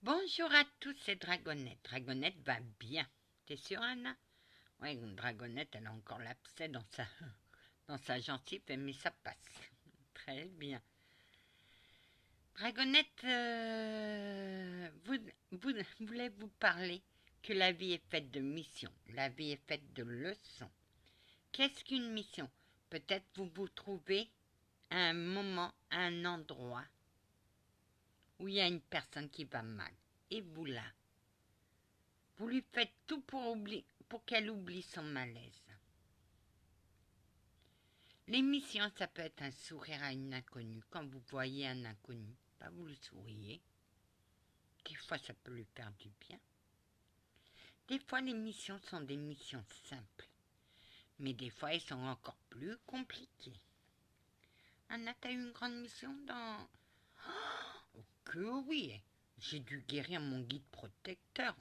Bonjour à tous, c'est Dragonette. Dragonette va bien. T'es sûre, Anna? Oui, Dragonette, elle a encore l'abcès dans sa gencive, mais ça passe. Très bien. Dragonette, voulez-vous parler que la vie est faite de missions, la vie est faite de leçons. Qu'est-ce qu'une mission? Peut-être vous trouvez à un moment, à un endroit où il y a une personne qui va mal. Et vous là, vous lui faites tout pour qu'elle oublie son malaise. L'émission, ça peut être un sourire à une inconnue. Quand vous voyez un inconnu, vous le souriez. Des fois, ça peut lui faire du bien. Des fois, les missions sont des missions simples. Mais des fois, elles sont encore plus compliquées. Anna, t'as eu une grande mission dans... Oh, que oui. J'ai dû guérir mon guide protecteur.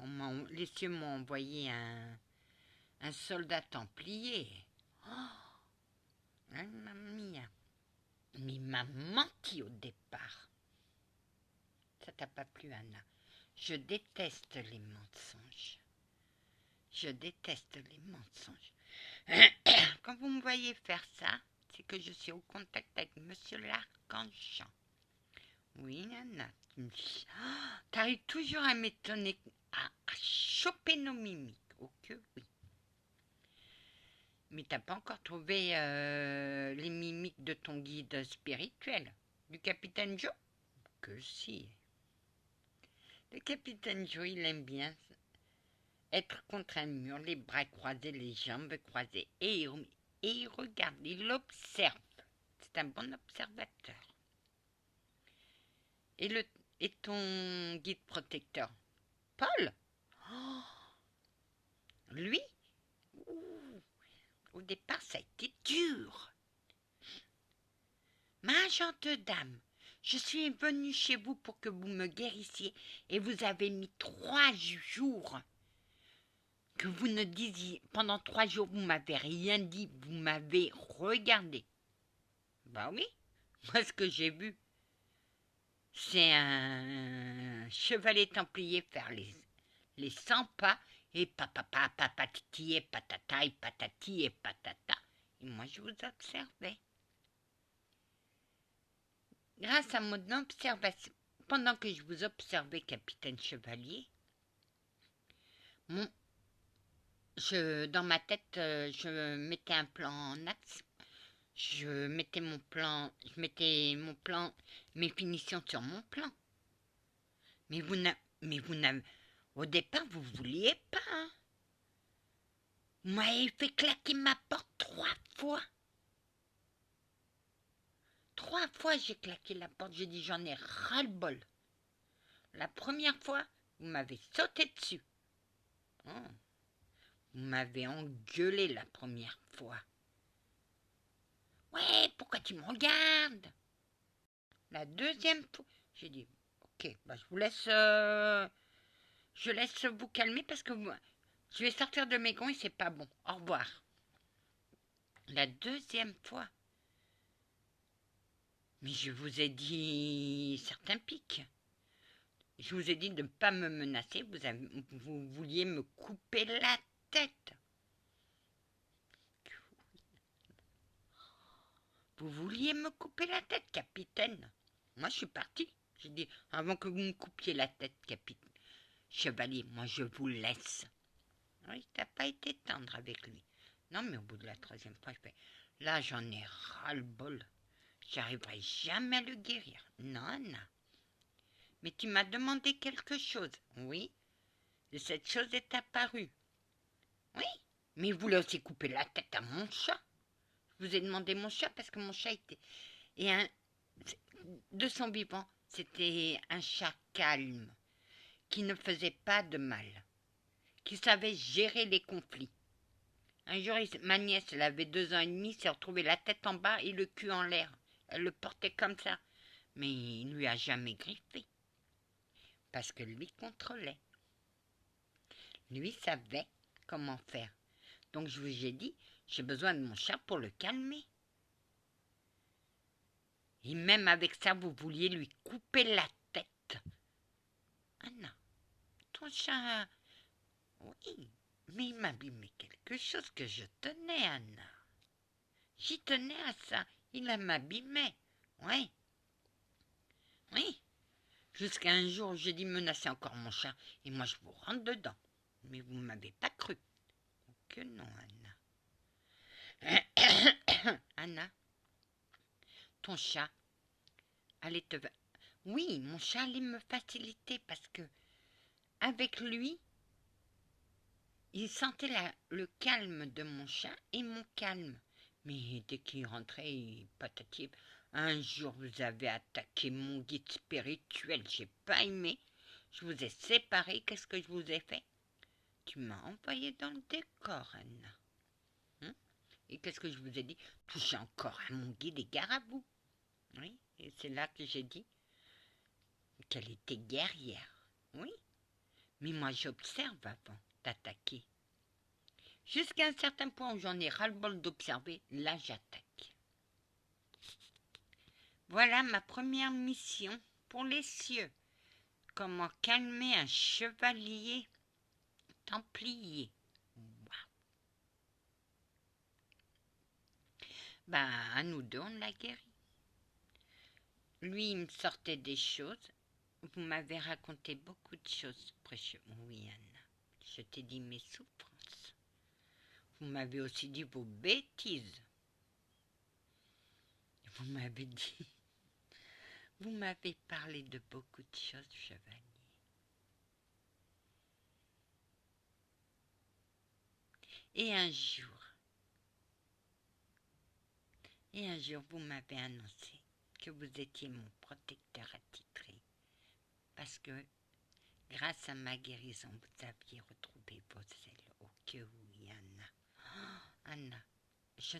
Les cieux m'ont envoyé un soldat templier. Oh, mamma mia. Mais il m'a menti au départ. Ça t'a pas plu, Anna? Je déteste les mensonges. Je déteste les mensonges. Quand vous me voyez faire ça, c'est que je suis au contact avec Monsieur l'Archange Jean. Oui, Anna, t'arrives toujours à m'étonner, à choper nos mimiques. Oh que oui. Mais t'as pas encore trouvé les mimiques de ton guide spirituel, du capitaine Joe? Que si. Le capitaine Joe, il aime bien être contre un mur, les bras croisés, les jambes croisées. Et il regarde, il observe. C'est un bon observateur. Et ton guide protecteur, Paul? Oh, lui, au départ, ça a été dur. Ma gente dame, je suis venue chez vous pour que vous me guérissiez et vous avez mis 3 jours que vous ne disiez. Pendant 3 jours, vous m'avez rien dit, vous m'avez regardé. Bah oui, moi ce que j'ai vu, c'est un chevalier templier faire les 100 pas et papapa, papatiti et patata et patati et patata. Et moi je vous observais. Grâce à mon observation, pendant que je vous observais, capitaine chevalier, dans ma tête, je mettais un plan en action. Je mettais mon plan, mes finitions sur mon plan. Mais vous n'avez, au départ, vous vouliez pas. Hein. Vous m'avez fait claquer ma porte 3 fois. 3 fois, j'ai claqué la porte. J'ai dit, j'en ai ras-le-bol. La première fois, vous m'avez sauté dessus. Oh. Vous m'avez engueulé la première fois. Ouais, pourquoi tu me regardes? La deuxième fois, j'ai dit, ok, je laisse vous calmer parce que je vais sortir de mes gonds et c'est pas bon. Au revoir. La deuxième fois, mais je vous ai dit certains pics. Je vous ai dit de ne pas me menacer. Vous vouliez me couper la tête. Vous vouliez me couper la tête, capitaine. Moi, je suis partie. J'ai dit, avant que vous me coupiez la tête, capitaine. Chevalier, moi, je vous laisse. Oui, t'as pas été tendre avec lui. Non, mais au bout de la 3e fois, je fais, là, j'en ai ras-le-bol. J'arriverai jamais à le guérir. Non, non. Mais tu m'as demandé quelque chose. Oui. Et cette chose est apparue. Oui. Mais il voulait aussi couper la tête à mon chat. Je vous ai demandé mon chat parce que mon chat était... de son vivant, c'était un chat calme, qui ne faisait pas de mal, qui savait gérer les conflits. Un jour, ma nièce, elle avait 2 ans et demi, s'est retrouvée la tête en bas et le cul en l'air. Elle le portait comme ça. Mais il ne lui a jamais griffé. Parce que lui contrôlait. Lui savait comment faire. Donc je vous ai dit, j'ai besoin de mon chat pour le calmer. Et même avec ça, vous vouliez lui couper la tête. Ah non. ton chat. Oui, mais il m'a abîmé quelque chose que je tenais, Anna. J'y tenais à ça. Il m'abîmait. Oui, oui. Jusqu'à un jour, j'ai dit menacer encore mon chat, et moi je vous rentre dedans. Mais vous ne m'avez pas cru. Que non, Anna. Anna, ton chat allait te... Oui, mon chat allait me faciliter parce que, avec lui, il sentait le calme de mon chat et mon calme. Mais dès qu'il rentrait, patati, un jour vous avez attaqué mon guide spirituel, j'ai pas aimé. Je vous ai séparés, qu'est-ce que je vous ai fait? Tu m'as envoyé dans le décor, Anna. Hein? Et qu'est-ce que je vous ai dit? Touchez encore à mon guide et gare à vous. Oui, et c'est là que j'ai dit qu'elle était guerrière. Oui, mais moi j'observe avant d'attaquer. Jusqu'à un certain point où j'en ai ras-le-bol d'observer, là j'attaque. Voilà ma première mission pour les cieux. Comment calmer un chevalier templier. Wow. Ben, à nous deux, on l'a guéri. Lui, il me sortait des choses. Vous m'avez raconté beaucoup de choses, précieux. Oui, Anna, je t'ai dit mes souffrances. Vous m'avez aussi dit vos bêtises. Vous m'avez dit... Vous m'avez parlé de beaucoup de choses, chevalier. Et un jour, vous m'avez annoncé que vous étiez mon protecteur attitré. Parce que, grâce à ma guérison, vous aviez retrouvé vos ailes. Oh que oui, Anna. Oh, Anna, je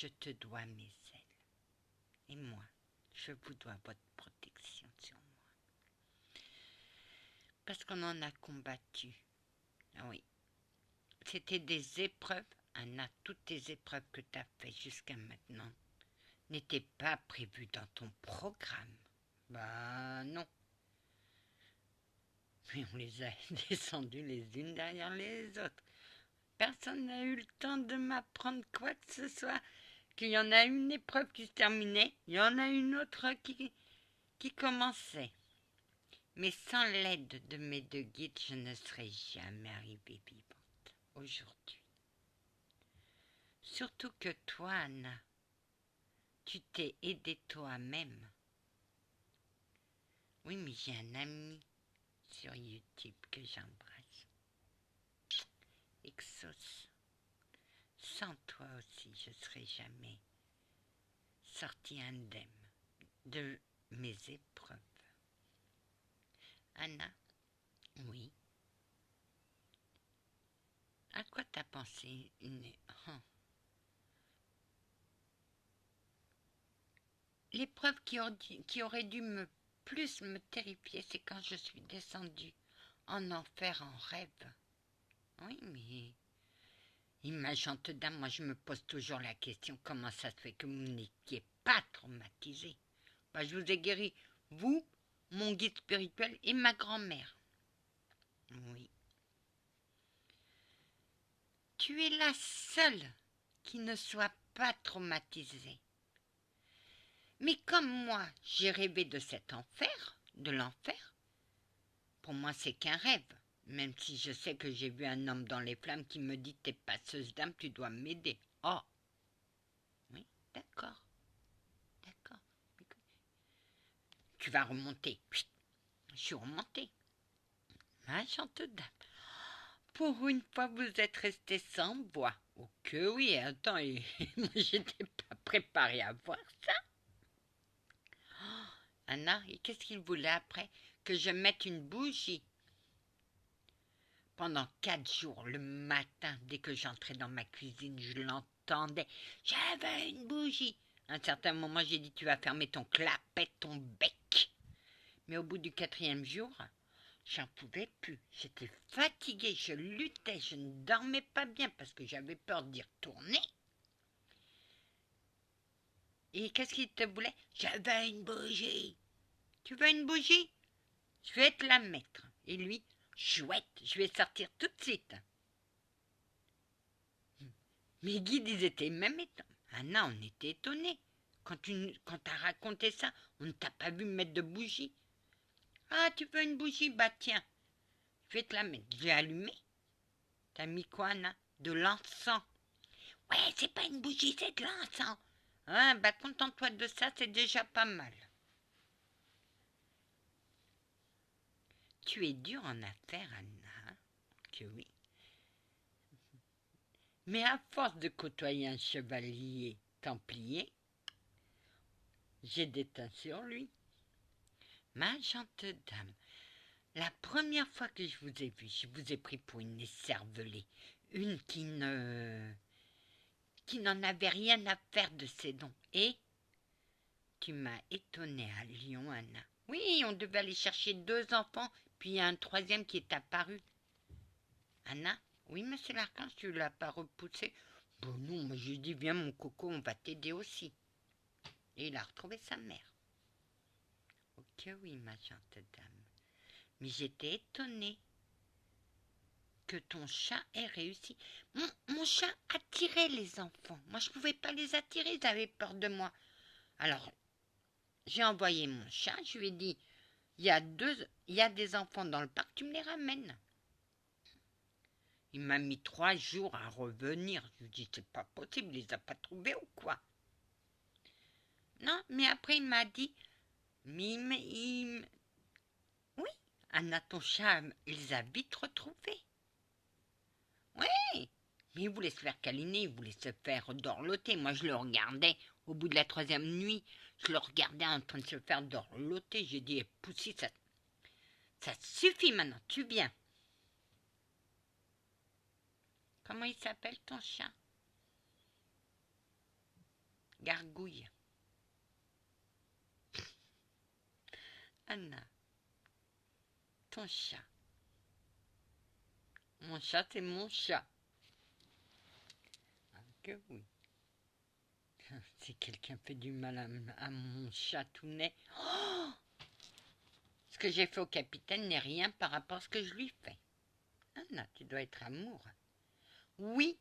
te dois mes ailes. Et moi, je vous dois votre protection sur moi. Parce qu'on en a combattu. Ah oui. C'était des épreuves. Anna, toutes les épreuves que tu as faites jusqu'à maintenant n'étaient pas prévues dans ton programme. Bah non. Mais on les a descendues les unes derrière les autres. Personne n'a eu le temps de m'apprendre quoi que ce soit. Qu'il y en a une épreuve qui se terminait, il y en a une autre qui commençait. Mais sans l'aide de mes deux guides, je ne serais jamais arrivée vivante aujourd'hui. Surtout que toi, Anna, tu t'es aidée toi-même. Oui, mais j'ai un ami sur YouTube que j'embrasse. Exos. Sans toi aussi, je ne serais jamais sortie indemne de mes épreuves. Anna, oui. À quoi t'as pensé L'épreuve qui aurait dû plus me terrifier, c'est quand je suis descendue en enfer en rêve. Oui, mais... Imaginante dame, moi je me pose toujours la question, comment ça se fait que vous n'étiez pas traumatisé? Bah, je vous ai guéri, vous, mon guide spirituel et ma grand-mère. Oui. Tu es la seule qui ne soit pas traumatisée. Mais comme moi, j'ai rêvé de cet enfer, de l'enfer, pour moi c'est qu'un rêve, même si je sais que j'ai vu un homme dans les flammes qui me dit « T'es passeuse d'âme, tu dois m'aider. » Oh, oui, d'accord, d'accord. Tu vas remonter. Je suis remontée. Ma chante dame. Pour une fois, vous êtes resté sans voix. Oh que oui, attends, moi j'étais pas préparée à voir ça. Anna, et qu'est-ce qu'il voulait après? Que je mette une bougie. Pendant 4 jours, le matin, dès que j'entrais dans ma cuisine, je l'entendais. J'avais une bougie. À un certain moment, j'ai dit, tu vas fermer ton clapet, ton bec. Mais au bout du 4e jour, j'en pouvais plus. J'étais fatiguée, je luttais, je ne dormais pas bien parce que j'avais peur d'y retourner. Et qu'est-ce qu'il te voulait? J'avais une bougie. Tu veux une bougie? Je vais te la mettre. Et lui, Chouette, je vais sortir tout de suite. Mes guides, ils étaient même étonnés. Anna, on était étonnés. Quand t'as raconté ça, on ne t'a pas vu mettre de bougie. Ah, tu veux une bougie? Bah tiens, je vais te la mettre. J'ai allumé. T'as mis quoi, Anna? De l'encens. Ouais, c'est pas une bougie, c'est de l'encens. Ah, bah contente-toi de ça, c'est déjà pas mal. Tu es dur en affaires, Anna. Que oui. Mais à force de côtoyer un chevalier templier, j'ai des teintes sur lui. Ma gente dame, la première fois que je vous ai vu, je vous ai pris pour une écervelée, une qui n'en avait rien à faire de ses dons. Et tu m'as étonnée à Lyon, Anna. Oui, on devait aller chercher 2 enfants, puis il y a un 3e qui est apparu. Anna? Oui, monsieur l'archange, tu l'as pas repoussé? Bon non, mais je dis, viens mon coco, on va t'aider aussi. Et il a retrouvé sa mère. Ok, oui, ma gente dame. Mais j'étais étonnée que ton chat ait réussi. Mon chat attirait les enfants. Moi, je ne pouvais pas les attirer, ils avaient peur de moi. Alors, j'ai envoyé mon chat, je lui ai dit, il y a des enfants dans le parc, tu me les ramènes. Il m'a mis 3 jours à revenir. Je lui ai dit, c'est pas possible, il les a pas trouvés ou quoi? Non, mais après, il m'a dit, oui, Anna, ton chat, il les a vite retrouvés. Oui, mais il voulait se faire câliner, il voulait se faire dorloter. Moi, je le regardais au bout de la 3e nuit. Je le regardais en train de se faire dorloter. J'ai dit, Poussy, ça suffit maintenant, tu viens. Comment il s'appelle ton chat? Gargouille. Anna, ton chat. Mon chat, c'est mon chat. Ah, que oui. Si quelqu'un fait du mal à mon chatounet, oh, ce que j'ai fait au capitaine n'est rien par rapport à ce que je lui fais. Anna, tu dois être amour. Oui,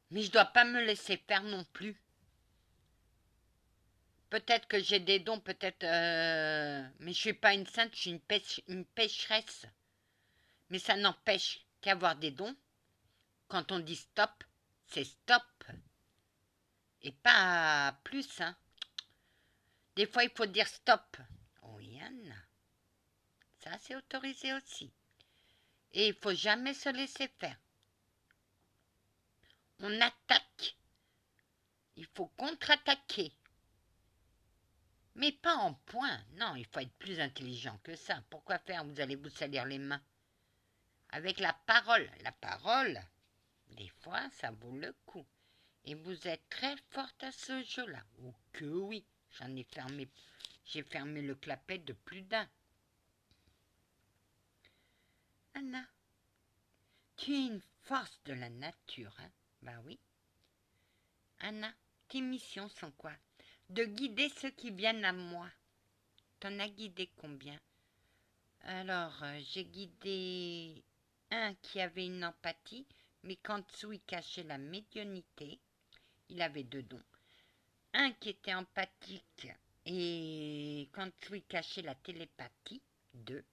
mais je dois pas me laisser faire non plus. Peut-être que j'ai des dons, peut-être, mais je suis pas une sainte, je suis une pécheresse. Mais ça n'empêche qu'avoir des dons, quand on dit stop, c'est stop. Et pas plus, hein. Des fois, il faut dire stop. Oui, Anna. Ça, c'est autorisé aussi. Et il faut jamais se laisser faire. On attaque. Il faut contre-attaquer. Mais pas en point. Non, il faut être plus intelligent que ça. Pourquoi faire? Vous allez vous salir les mains. Avec la parole. La parole, des fois, ça vaut le coup. Et vous êtes très forte à ce jeu-là. Oh que oui, j'ai fermé le clapet de plus d'un. Anna, tu es une force de la nature, hein? Ben oui. Anna, tes missions sont quoi? De guider ceux qui viennent à moi. T'en as guidé combien? Alors, j'ai guidé un qui avait une empathie, mais qu'en dessous il cachait la médiumnité. Il avait 2 dons. Un qui était empathique et qu'en dessous il cachait la télépathie. 2.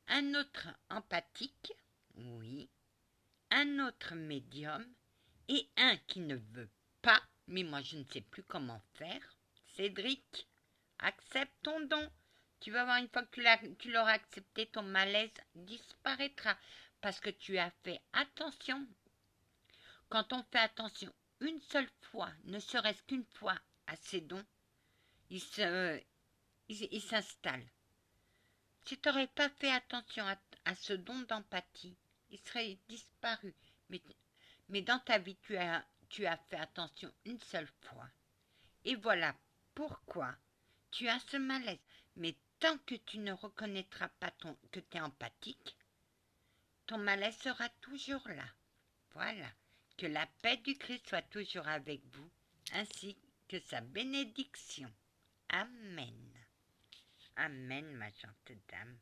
Un autre empathique, oui. Un autre médium. Et un qui ne veut pas, mais moi je ne sais plus comment faire. Cédric, accepte ton don. Tu vas voir, une fois que tu l'auras accepté, ton malaise disparaîtra. Parce que tu as fait attention. Quand on fait attention une seule fois, ne serait-ce qu'une fois, à ses dons, il s'installe. Si tu n'aurais pas fait attention à ce don d'empathie, il serait disparu. Mais dans ta vie, tu as fait attention une seule fois. Et voilà pourquoi tu as ce malaise. Mais tant que tu ne reconnaîtras pas que tu es empathique, ton malaise sera toujours là. Voilà. Que la paix du Christ soit toujours avec vous, ainsi que sa bénédiction. Amen. Amen, ma gentille dame.